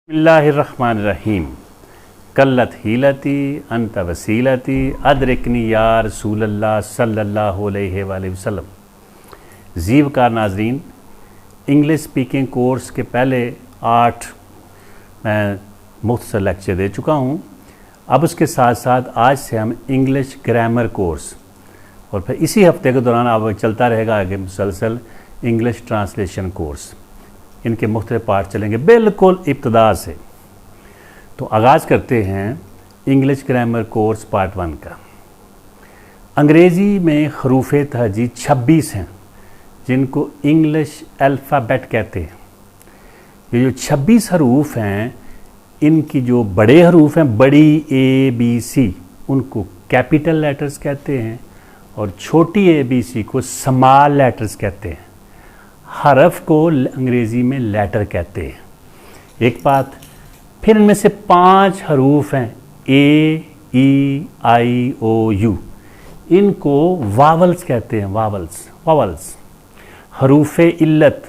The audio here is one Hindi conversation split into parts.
बिस्मिल्लाहिर्रहमानिर्रहीम। कल्लत हीलती अंत वसीलती अदरिकनी या रसूलल्लाह सल्लल्लाहु अलैहि वसल्लम। ज़ीवकार नाज़रीन, इंग्लिश स्पीकिंग कोर्स के पहले 8 मैं मुख्तसर लेक्चर दे चुका हूँ। अब उसके साथ साथ आज से हम इंग्लिश ग्रामर कोर्स और फिर इसी हफ्ते के दौरान अब चलता रहेगा आगे मुसलसल इंग्लिश ट्रांसलेशन कोर्स। इनके मुख्तलिफ पार्ट चलेंगे बिल्कुल इब्तदा से। तो आगाज़ करते हैं इंग्लिश ग्रामर कोर्स पार्ट 1 का। अंग्रेज़ी में हरूफ तहजी 26 हैं जिनको इंग्लिश अल्फ़ाबेट कहते हैं। ये जो 26 हरूफ हैं, इनकी जो बड़े हरूफ हैं, बड़ी ABC, उनको कैपिटल लेटर्स कहते हैं और छोटी ABC को स्मॉल लेटर्स कहते हैं। हरफ को अंग्रेज़ी में लेटर कहते हैं। एक बात फिर, इनमें से 5 हरूफ हैं AEIOU, इनको वावल्स कहते हैं। वावल्स हरूफ इल्लत,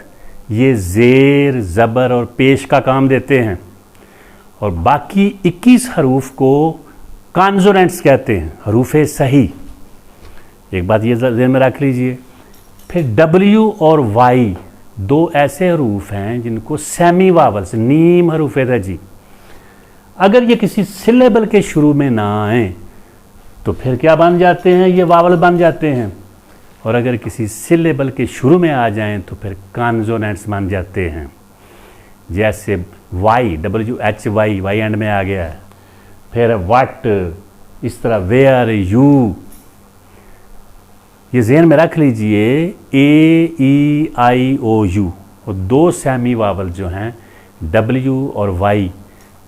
ये ज़ेर ज़बर और पेश का काम देते हैं और बाकी 21 हरूफ को कॉन्सोनेंट्स कहते हैं, हरूफ सही। एक बात ये ज़हन में रख लीजिए। फिर W और Y, 2 ऐसे हरूफ हैं जिनको सेमी वावल्स, नीम हरूफ तहजी। अगर ये किसी सिलेबल के शुरू में ना आए तो फिर क्या बन जाते हैं? ये वावल बन जाते हैं। और अगर किसी सिलेबल के शुरू में आ जाएं तो फिर कॉन्सोनेंट्स बन जाते हैं। जैसे Y, WHY, Y एंड में आ गया है। फिर व्हाट, इस तरह वेयर, यू। ये ज़हन में रख लीजिए, AEIOU और 2 सेमी वावल जो हैं W और Y।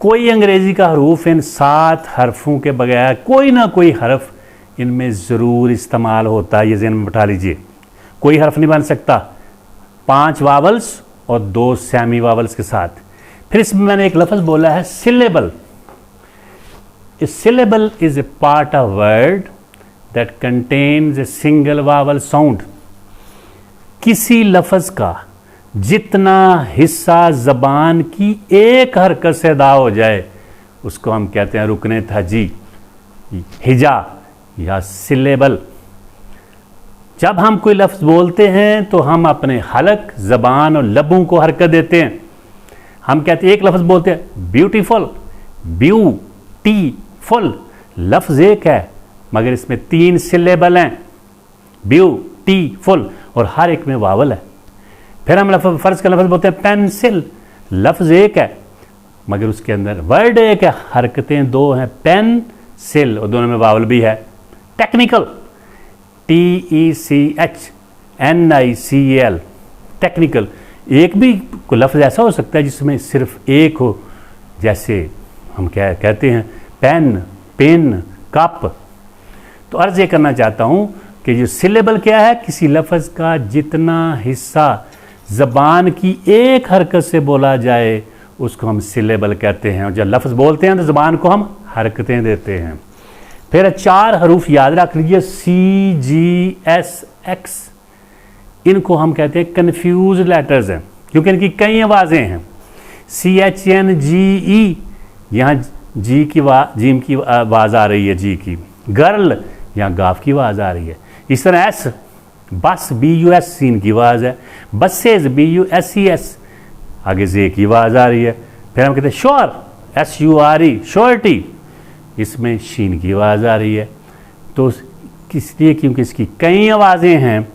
कोई अंग्रेज़ी का हरूफ इन 7 हरफों के बगैर कोई ना कोई हरफ इनमें ज़रूर इस्तेमाल होता है। ये ज़हन में बिठा लीजिए, कोई हरफ नहीं बन सकता 5 वावल्स और 2 सेमी वावल्स के साथ। फिर इसमें मैंने एक लफ्ज़ बोला है syllable. Syllable is a part of word that contains a single vowel sound। किसी लफ्ज़ का जितना हिस्सा ज़बान की एक हरकत से अदा हो जाए उसको हम कहते हैं रुकने तहजी, हिजा या सिलेबल। जब हम कोई लफ्ज़ बोलते हैं तो हम अपने हलक, ज़बान और लबों को हरकत देते हैं। हम कहते हैं, एक लफ्ज़ बोलते हैं ब्यूटीफुल, ब्यूटीफुल, लफ्ज़ एक है मगर इसमें 3 सिलेबल हैं, ब्यूटीफुल, और हर एक में वावल है। फिर हम फ़र्ज़ का लफ्ज़ बोलते हैं पेंसिल, लफ्ज़ एक है मगर उसके अंदर वर्ड एक है, हरकतें 2 हैं, पेंसिल, और दोनों में वावल भी है। Technical, TECHNICAL, technical. एक भी कोई लफ्ज़ ऐसा हो सकता है जिसमें सिर्फ एक हो, जैसे हम क्या कहते हैं पेन, पेन, कप। तो अर्ज़ ये करना चाहता हूँ कि जो सिलेबल क्या है, किसी लफ्ज़ का जितना हिस्सा ज़बान की एक हरकत से बोला जाए उसको हम सिलेबल कहते हैं। और जब लफ्ज़ बोलते हैं तो ज़बान को हम हरकतें देते हैं। फिर 4 हरूफ याद रख लीजिए, CGSX, इनको हम कहते हैं कन्फ्यूज लेटर्स हैं क्योंकि इनकी कई आवाज़ें हैं। CHNGE, यहाँ जी की जीम की आवाज़ आ रही है, जी की। गर्ल, यहाँ गाफ की आवाज़ आ रही है। इस तरह S, बस, BUS, सीन की आवाज़ है। बसेज, BUSES, आगे जे की आवाज़ आ रही है। फिर हम कहते हैं श्योर, SURE, श्योरिटी, इसमें शीन की आवाज़ आ रही है। तो इसलिए क्योंकि इसकी कई आवाज़ें हैं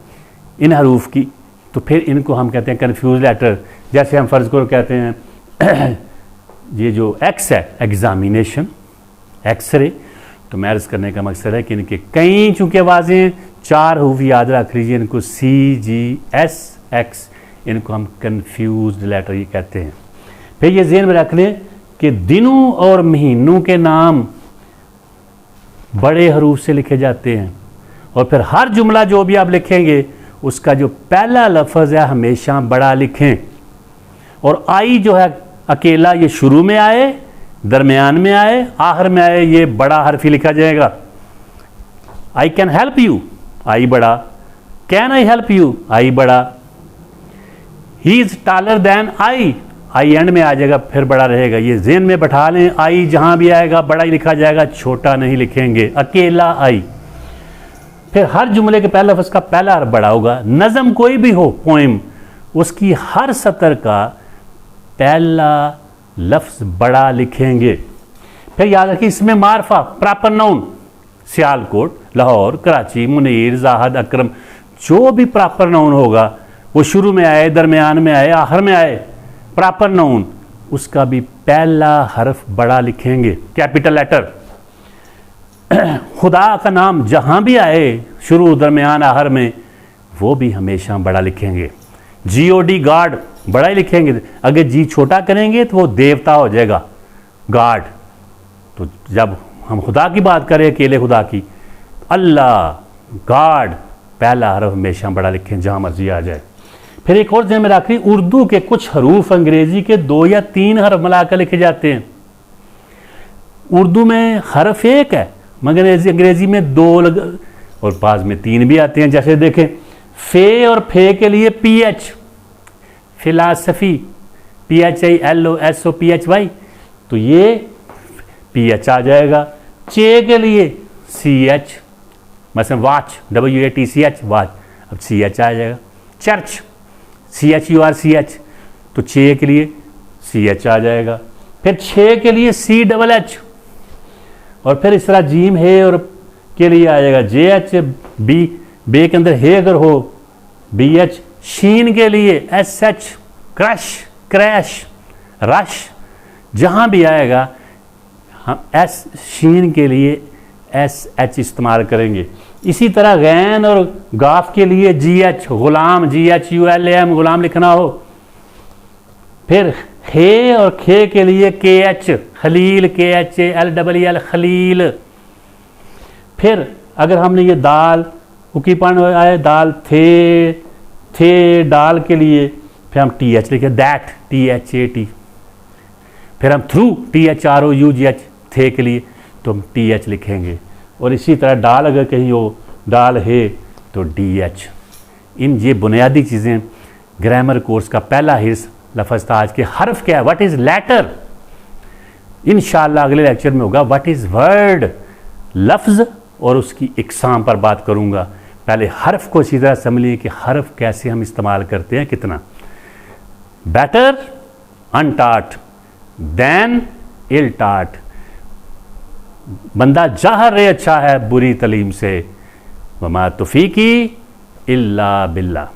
इन हरूफ की, तो फिर इनको हम कहते हैं कन्फ्यूज लेटर। जैसे हम फ़र्ज़ को कहते हैं ये जो X है, एग्ज़ामिनेशन, एक्सरे। तो मैं अर्ज़ करने का मकसद है कि इनके कई चूँकि आवाज़ें, 4 हरूफ याद रख लीजिए, इनको CGSX, इनको हम कन्फ्यूज्ड लेटर ये कहते हैं। फिर ये ज़हन में रख लें कि दिनों और महीनों के नाम बड़े हरूफ से लिखे जाते हैं और फिर हर जुमला जो भी आप लिखेंगे उसका जो पहला लफ्ज़ है हमेशा बड़ा लिखें। और आई जो है अकेला, ये शुरू में आए, दरमियान में आए, आखिर में आए, ये बड़ा हर्फ ही लिखा जाएगा। आई कैन हेल्प यू, आई बड़ा। कैन आई हेल्प यू, आई बड़ा। He is taller then I, I and में आ जाएगा फिर बड़ा रहेगा। ये ज़हन में बैठा लें, आई जहाँ भी आएगा बड़ा ही लिखा जाएगा, छोटा नहीं लिखेंगे। अकेला आई, फिर हर जुमले के पहले लफ्ज़ का पहला हर्फ बड़ा होगा। नज़म कोई भी हो, पोइम, उसकी हर सतर का पहला लफ्ज़ बड़ा लिखेंगे। फिर याद रखिए इसमें मारफा, प्रॉपर नाउन, सियालकोट, लाहौर, कराची, मुनीर, जाहद, अकरम, जो भी प्रॉपर नाउन होगा वो शुरू में आए, दरमियान में आए, आखिर में आए, प्रॉपर नाउन, उसका भी पहला हर्फ बड़ा लिखेंगे, कैपिटल लेटर। खुदा का नाम जहाँ भी आए, शुरू, दरमियान, आखिर में, वो भी हमेशा बड़ा लिखेंगे। GOD गार्ड बड़ा ही लिखेंगे। अगर जी छोटा करेंगे तो वो देवता हो जाएगा, गार्ड। तो जब हम खुदा की बात करें, अकेले खुदा की, अल्लाह, गार्ड, पहला हर्फ हमेशा बड़ा लिखें जहाँ मर्जी आ जाए। फिर एक और ध्यान में रख रही, उर्दू के कुछ हरूफ अंग्रेजी के 2 या 3 हर्फ मिलाकर लिखे जाते हैं। उर्दू में हर्फ एक है मगर अंग्रेजी में 2 और पास में 3 भी आते हैं। जैसे देखें, फे और फे के लिए PH, फिलासफी, PHILOSOPHY, तो ये PH आ जाएगा। चे के लिए CH, मतलब वाच, WATCH, वाच, अब CH आ जाएगा। चर्च, CHURCH, तो चे के लिए CH आ जाएगा। फिर छे के लिए CHH, और फिर इस तरह जीम है और के लिए आ जाएगा JH, बे के अंदर है अगर हो BH, शीन के लिए SH, क्रश, क्रैश, रश, जहाँ भी आएगा हम शीन के लिए SH इस्तेमाल करेंगे। इसी तरह गैन और गाफ के लिए GH, गुलाम, GHULAM, गुलाम लिखना हो। फिर खे और खे के लिए KH, खलील, KHALLEL, खलील। फिर अगर हमने ये दाल उकीपन आए, दाल, थे डाल के लिए फिर हम TH लिखे, दैट, THAT। फिर हम थ्रू, THROUGH, थे के लिए तो हम TH लिखेंगे। और इसी तरह डाल अगर कहीं हो, डाल है तो DH। इन ये बुनियादी चीज़ें ग्रामर कोर्स का पहला हिस्सा लफ्ज़ था। आज के हर्फ क्या है, व्हाट इज़ लेटर, इंशाअल्लाह अगले लेक्चर में होगा व्हाट इज़ वर्ड, लफ्ज़ और उसकी इकसाम पर बात करूँगा। पहले हर्फ को इसी तरह समझ लिए कि हर्फ कैसे हम इस्तेमाल करते हैं, कितना। बेटर अनटाट देन इल टाट, बंदा जाहर रे अच्छा है बुरी तलीम से। वमा तौफीकी इल्ला बिल्ला।